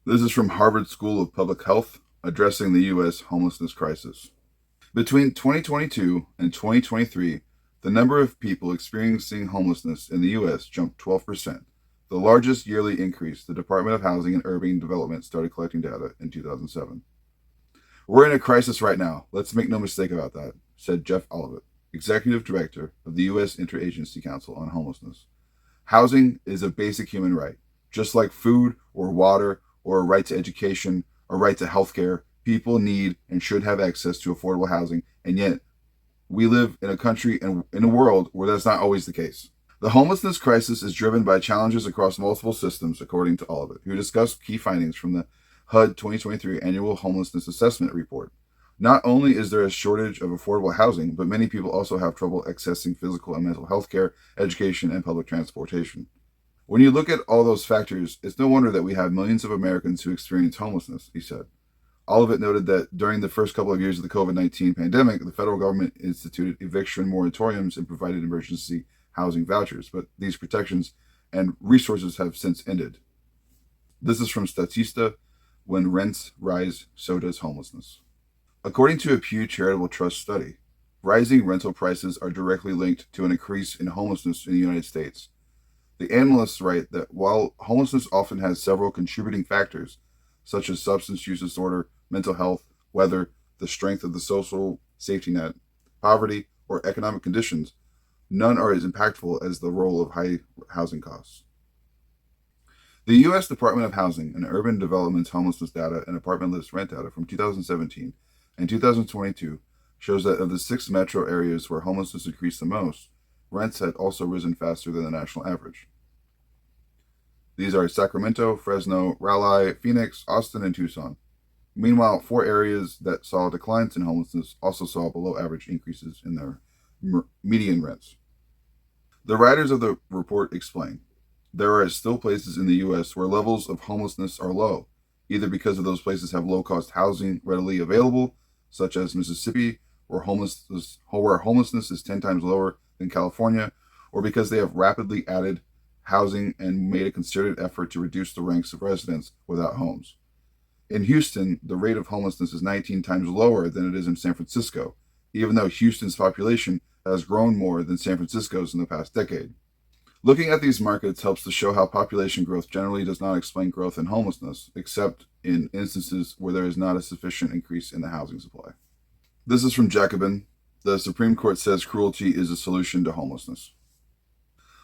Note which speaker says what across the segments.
Speaker 1: This is from Harvard School of Public Health addressing the U.S. homelessness crisis. Between 2022 and 2023, the number of people experiencing homelessness in the U.S. jumped 12%, the largest yearly increase. The Department of Housing and Urban Development started collecting data in 2007. We're in a crisis right now. Let's make no mistake about that, said Jeff Olivet, Executive Director of the U.S. Interagency Council on Homelessness. Housing is a basic human right. Just like food or water or a right to education, a right to health care, people need and should have access to affordable housing, and yet we live in a country and in a world where that's not always the case. The homelessness crisis is driven by challenges across multiple systems, according to Olivet, who discussed key findings from the HUD 2023 Annual Homelessness Assessment Report. Not only is there a shortage of affordable housing, but many people also have trouble accessing physical and mental health care, education, and public transportation. When you look at all those factors, it's no wonder that we have millions of Americans who experience homelessness, he said. Olivet noted that during the first couple of years of the COVID-19 pandemic, the federal government instituted eviction moratoriums and provided emergency housing vouchers, but these protections and resources have since ended. This is from Statista: When rents rise, so does homelessness. According to a Pew Charitable Trust study, rising rental prices are directly linked to an increase in homelessness in the United States. The analysts write that while homelessness often has several contributing factors, such as substance use disorder, mental health, weather, the strength of the social safety net, poverty, or economic conditions, none are as impactful as the role of high housing costs. The U.S. Department of Housing and Urban Development's homelessness data and apartment list rent data from 2017 and 2022 shows that of the 6 metro areas where homelessness increased the most, rents had also risen faster than the national average. These are Sacramento, Fresno, Raleigh, Phoenix, Austin, and Tucson. Meanwhile, 4 areas that saw declines in homelessness also saw below average increases in their median rents. The writers of the report explain there are still places in the U.S. where levels of homelessness are low, either because of those places have low-cost housing readily available, such as Mississippi, where homelessness is 10 times lower than California, or because they have rapidly added housing and made a concerted effort to reduce the ranks of residents without homes. In Houston, the rate of homelessness is 19 times lower than it is in San Francisco, even though Houston's population has grown more than San Francisco's in the past decade. Looking at these markets helps to show how population growth generally does not explain growth in homelessness, except in instances where there is not a sufficient increase in the housing supply. This is from Jacobin. The Supreme Court says cruelty is a solution to homelessness.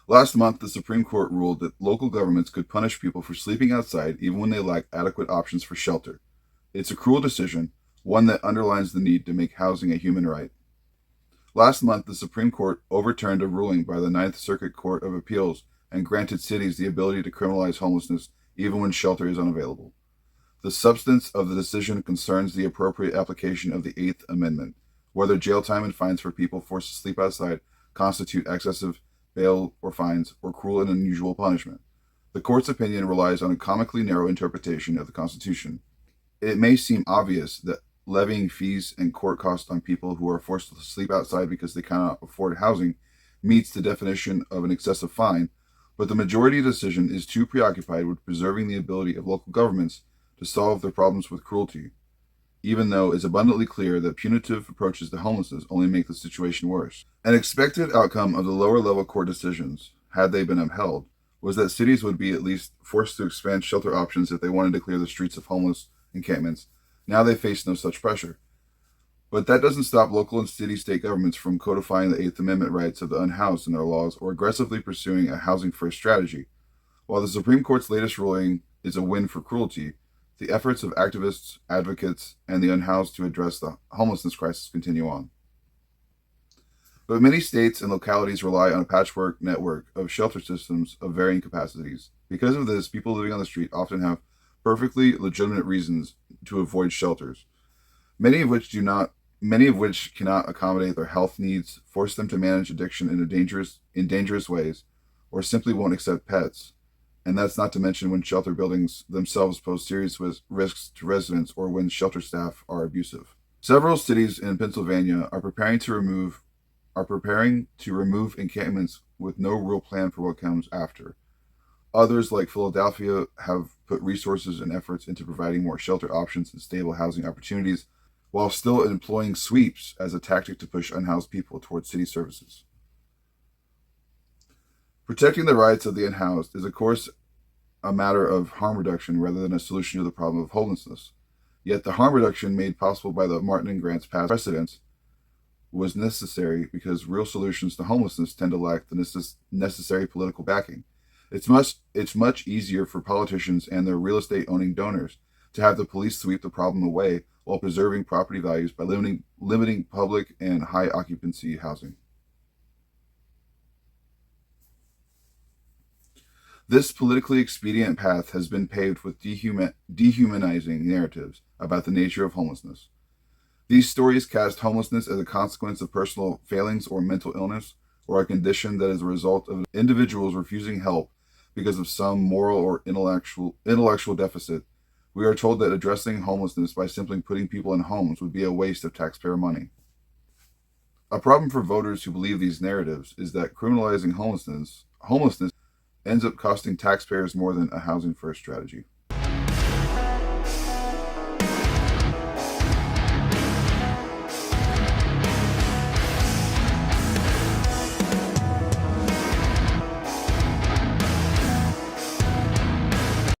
Speaker 1: Last month, the Supreme Court ruled that local governments could punish people for sleeping outside even when they lack adequate options for shelter. It's a cruel decision, one that underlines the need to make housing a human right. Last month, the Supreme Court overturned a ruling by the Ninth Circuit Court of Appeals and granted cities the ability to criminalize homelessness even when shelter is unavailable. The substance of the decision concerns the appropriate application of the Eighth Amendment, whether jail time and fines for people forced to sleep outside constitute excessive bail or fines or cruel and unusual punishment. The court's opinion relies on a comically narrow interpretation of the Constitution. It may seem obvious that levying fees and court costs on people who are forced to sleep outside because they cannot afford housing meets the definition of an excessive fine, but the majority decision is too preoccupied with preserving the ability of local governments to solve their problems with cruelty, even though it's abundantly clear that punitive approaches to homelessness only make the situation worse. An expected outcome of the lower level court decisions, had they been upheld, was that cities would be at least forced to expand shelter options if they wanted to clear the streets of homeless encampments. Now they face no such pressure. But that doesn't stop local and city-state governments from codifying the Eighth Amendment rights of the unhoused in their laws or aggressively pursuing a housing-first strategy. While the Supreme Court's latest ruling is a win for cruelty, the efforts of activists, advocates, and the unhoused to address the homelessness crisis continue on. But many states and localities rely on a patchwork network of shelter systems of varying capacities. Because of this, people living on the street often have perfectly legitimate reasons to avoid shelters, many of which cannot accommodate their health needs, force them to manage addiction in dangerous ways, or simply won't accept pets. And that's not to mention when shelter buildings themselves pose serious risks to residents or when shelter staff are abusive. Several cities in Pennsylvania are preparing to remove encampments with no real plan for what comes after. Others, like Philadelphia, have put resources and efforts into providing more shelter options and stable housing opportunities while still employing sweeps as a tactic to push unhoused people towards city services. Protecting the rights of the unhoused is, of course, a matter of harm reduction rather than a solution to the problem of homelessness. Yet the harm reduction made possible by the Martin and Grant's past precedents was necessary because real solutions to homelessness tend to lack the necessary political backing. It's much easier for politicians and their real estate owning donors to have the police sweep the problem away while preserving property values by limiting public and high occupancy housing. This politically expedient path has been paved with dehumanizing narratives about the nature of homelessness. These stories cast homelessness as a consequence of personal failings or mental illness, or a condition that is a result of individuals refusing help because of some moral or intellectual deficit. We are told that addressing homelessness by simply putting people in homes would be a waste of taxpayer money. A problem for voters who believe these narratives is that criminalizing homelessness ends up costing taxpayers more than a housing first strategy.